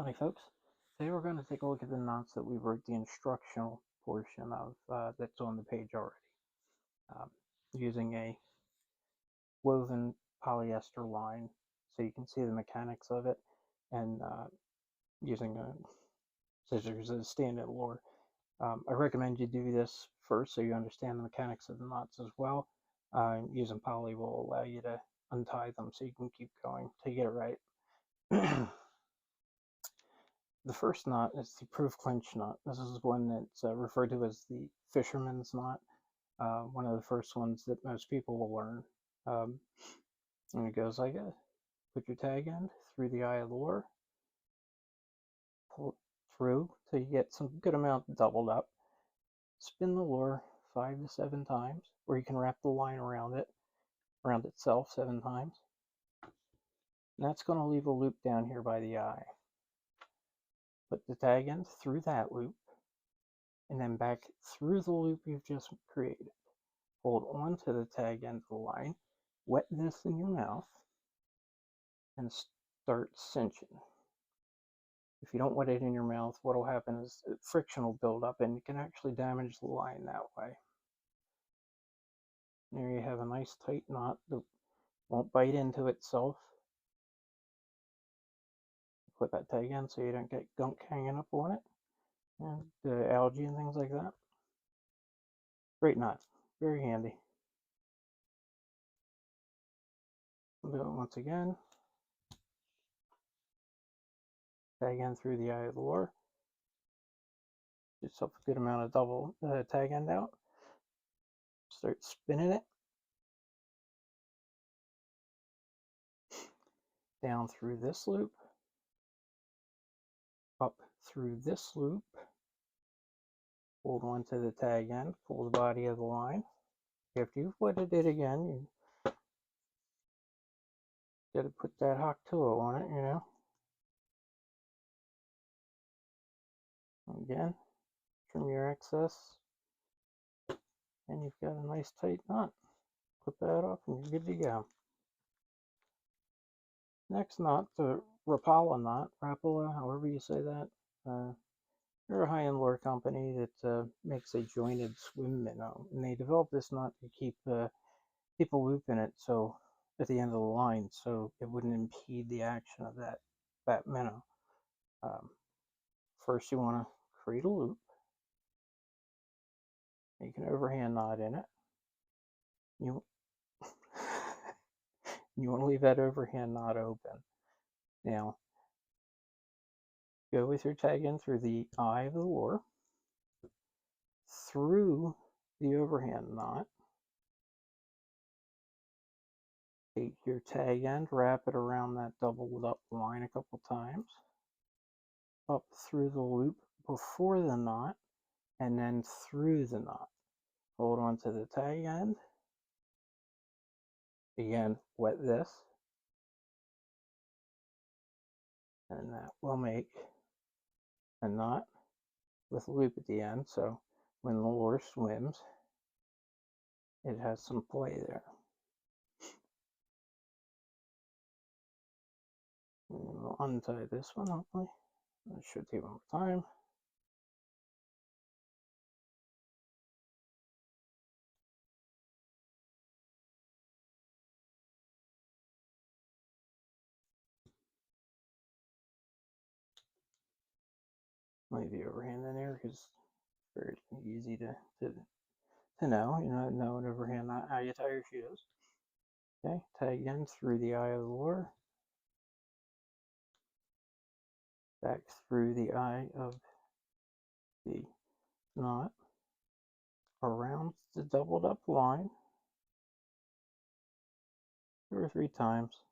Howdy folks. Today we're going to take a look at the knots that we wrote the instructional portion of that's on the page already. Using a woven polyester line so you can see the mechanics of it, and using scissors as standard lure. I recommend you do this first so you understand the mechanics of the knots as well. Using poly will allow you to untie them so you can keep going to get it right. The first knot is the proof clinch knot. This is one that's referred to as the fisherman's knot, one of the first ones that most people will learn. And it goes like this. Put your tag end through the eye of the lure, pull it through till you get some good amount doubled up. Spin the lure 5 to 7 times, or you can wrap the line around itself 7 times. And that's going to leave a loop down here by the eye. Put the tag end through that loop, and then back through the loop you've just created. Hold on to the tag end of the line, wet this in your mouth, and start cinching. If you don't wet it in your mouth, what will happen is friction will build up and you can actually damage the line that way. There you have a nice tight knot that won't bite into itself. Put that tag in so you don't get gunk hanging up on it, and algae and things like that. Great knot, very handy. I'll do it once again. Tag end through the eye of the lure. Get yourself a good amount of double tag end out. Start spinning it down through this loop, up through this loop, hold on to the tag end, pull the body of the line. After you've wetted it again, you got to put that hook tool on it, you know. Again, trim your excess, and you've got a nice tight knot. Put that off and you're good to go. Next knot, the Rapala knot, Rapala, however you say that. They're a high-end lure company that makes a jointed swim minnow, and they developed this knot to keep a loop in it so at the end of the line, so it wouldn't impede the action of that minnow. First, you want to create a loop. Make an overhand knot in it. You want to leave that overhand knot open. Now, go with your tag in through the eye of the lure, through the overhand knot. Take your tag end, wrap it around that doubled up line a couple times, up through the loop before the knot, and then through the knot. Hold on to the tag end. Again, wet this, and that will make a knot with a loop at the end, so when the lure swims, it has some play there. And we'll untie this one, hopefully. That should take one more time. Might be overhand in there because it's very easy to know, know an overhand knot, how you tie your shoes. Okay, tag in through the eye of the lure, back through the eye of the knot, around the doubled up line 2 or 3 times,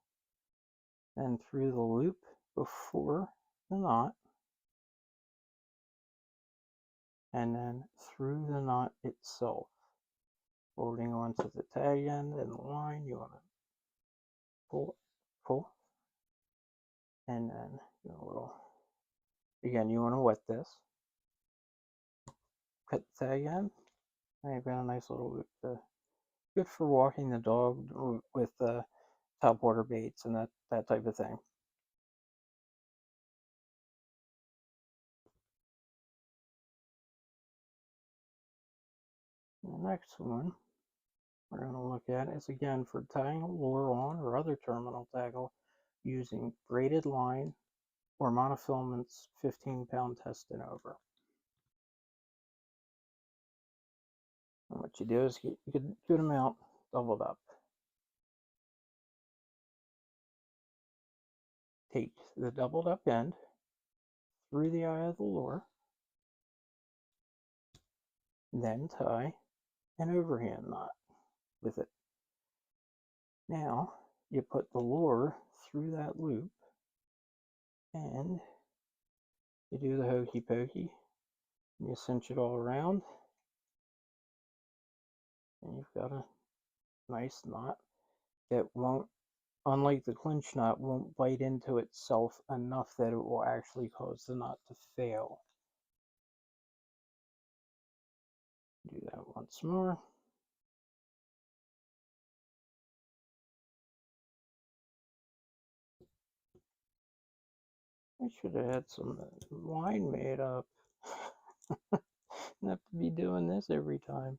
then through the loop before the knot, and then through the knot itself. Holding on to the tag end and the line, you want to pull, and then again, you want to wet this. Cut the tag end, and you've got a nice little loop. Good for walking the dog with topwater baits and that type of thing. The next one we're going to look at is again for tying a lure on or other terminal tackle using braided line or monofilaments 15-pound test and over. And what you do is you can put them out doubled up. Take the doubled up end through the eye of the lure, then tie an overhand knot with it. Now you put the lure through that loop and you do the hokey pokey. You cinch it all around and you've got a nice knot that won't, unlike the clinch knot, won't bite into itself enough that it will actually cause the knot to fail. Do that once more. I should have had some line made up. I have to be doing this every time.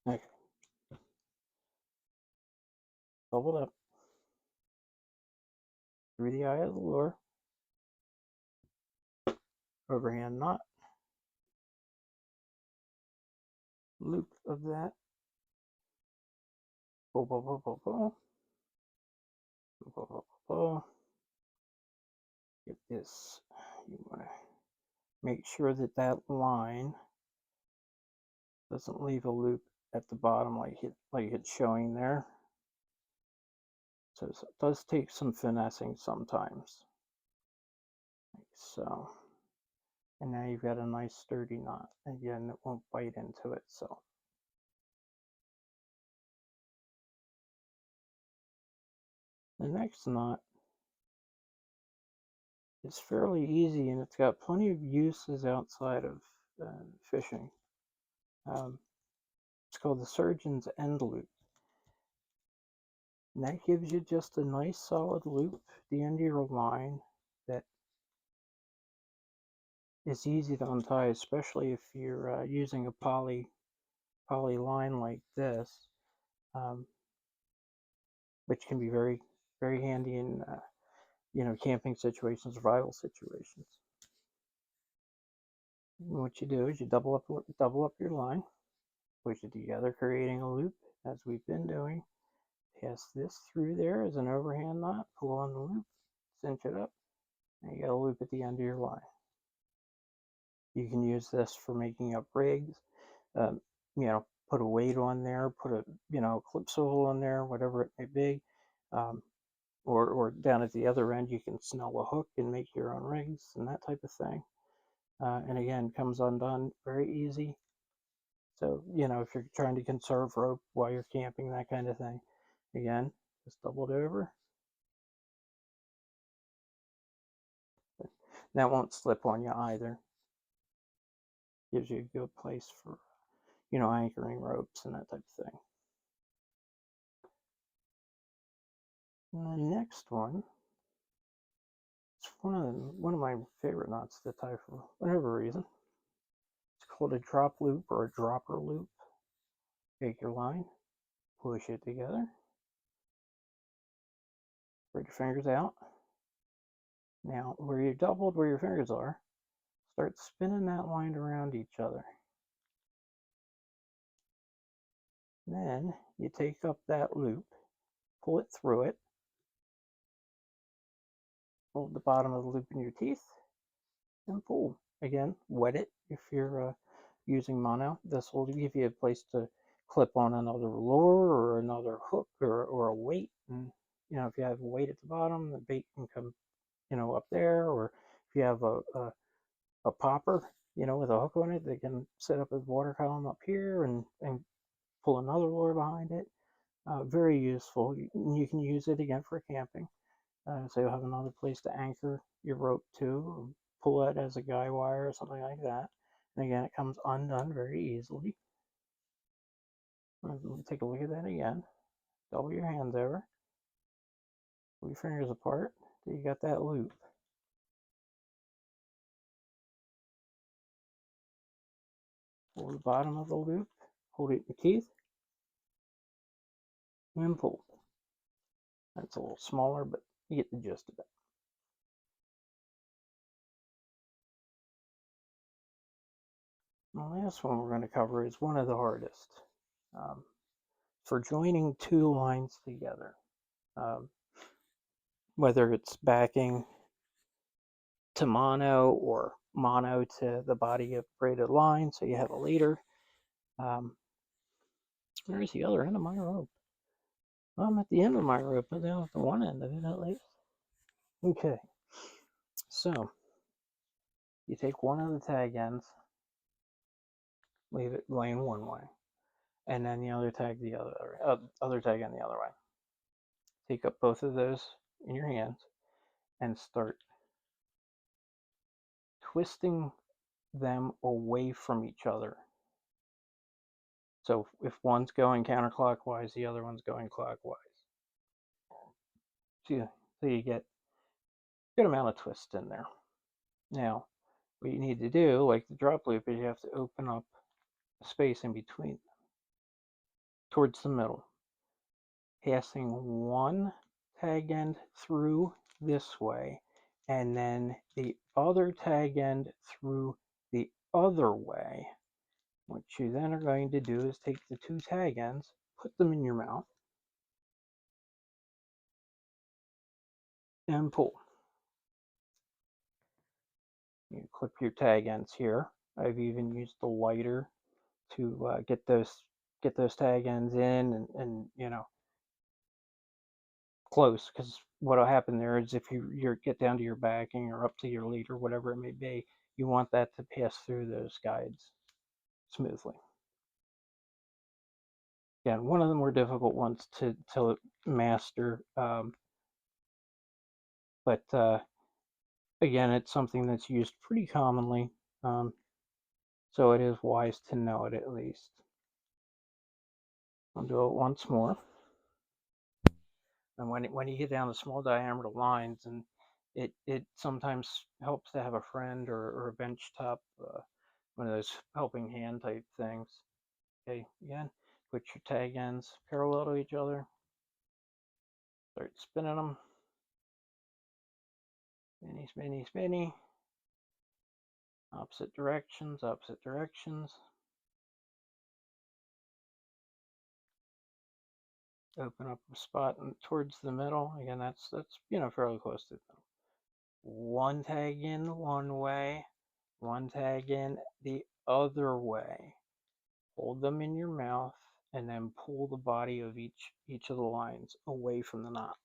Okay. Double up through the eye of the lure, overhand knot, loop of that, pull, pull, pull, pull, pull, pull, pull, pull, pull. Get this. You want to make sure that that line doesn't leave a loop at the bottom like it's showing there. So it does take some finessing sometimes. Like so. And now you've got a nice sturdy knot. Again, it won't bite into it. So the next knot is fairly easy and it's got plenty of uses outside of fishing. It's called the surgeon's end loop. And that gives you just a nice solid loop at the end of your line that is easy to untie, especially if you're using a poly line like this, which can be very, very handy in camping situations, survival situations. And what you do is you double up your line, push it together, creating a loop, as we've been doing. Pass this through there as an overhand knot, pull on the loop, cinch it up, and you got a loop at the end of your line. You can use this for making up rigs, put a weight on there, put a clip swivel on there, whatever it may be, or down at the other end you can snell a hook and make your own rigs and that type of thing. And again, comes undone very easy. So if you're trying to conserve rope while you're camping, that kind of thing, again, just double it over. That won't slip on you either. Gives you a good place for anchoring ropes and that type of thing. And the next one, it's one of my favorite knots to tie for whatever reason. It's called a drop loop or a dropper loop. Take your line, push it together, spread your fingers out. Now, where you doubled where your fingers are, start spinning that line around each other. Then you take up that loop, pull it through it, hold the bottom of the loop in your teeth, and pull. Again, wet it if you're using mono. This will give you a place to clip on another lure or another hook or a weight. And if you have a weight at the bottom, the bait can come up there. Or if you have a popper with a hook on it, they can set up a water column up here and pull another lure behind it. Very useful. You can use it again for camping. So you'll have another place to anchor your rope to, pull it as a guy wire or something like that. And again, it comes undone very easily. Take a look at that again. Double your hands over. Pull your fingers apart till you got that loop. Pull the bottom of the loop, hold it in your teeth, and pull. That's a little smaller, but you get the gist of it. The last one we're going to cover is one of the hardest. For joining two lines together. Whether it's backing to mono or mono to the body of braided line, so you have a leader. Where's the other end of my rope? Well, I'm at the end of my rope, but down at the one end of it at least. Okay, so you take one of the tag ends, leave it laying one way, and then the other tag the other tag end the other way. Take up both of those in your hands and start twisting them away from each other. So if one's going counterclockwise, the other one's going clockwise. So you get a good amount of twist in there. Now, what you need to do, like the drop loop, is you have to open up a space in between towards the middle, passing one tag end through this way, and then the other tag end through the other way. What you then are going to do is take the two tag ends, put them in your mouth, and pull. You clip your tag ends here. I've even used the lighter to get those tag ends in and you know, close, because what'll happen there is if you get down to your backing or up to your lead or whatever it may be, you want that to pass through those guides smoothly. Again, one of the more difficult ones to master, but again, it's something that's used pretty commonly, so it is wise to know it at least. I'll do it once more. And when you get down to small diameter lines, and it sometimes helps to have a friend or a bench top, one of those helping hand type things. Okay, again, put your tag ends parallel to each other, start spinning them, spinny, spinny, spinny, opposite directions, opposite directions. Open up a spot towards the middle. Again, that's you know, fairly close to the middle. One tag in one way, one tag in the other way. Hold them in your mouth and then pull the body of each of the lines away from the knot.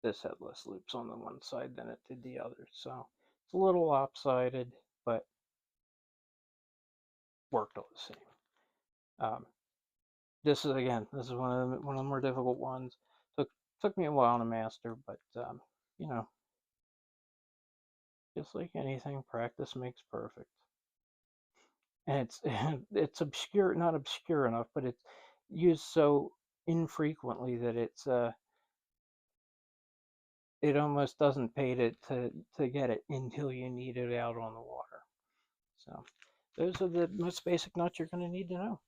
This had less loops on the one side than it did the other, so it's a little lopsided, but worked all the same. This is one of the more difficult ones. Took me a while to master, but you know, just like anything, practice makes perfect. And it's obscure, not obscure enough, but it's used so infrequently that it almost doesn't pay to get it until you need it out on the water. So those are the most basic knots you're going to need to know.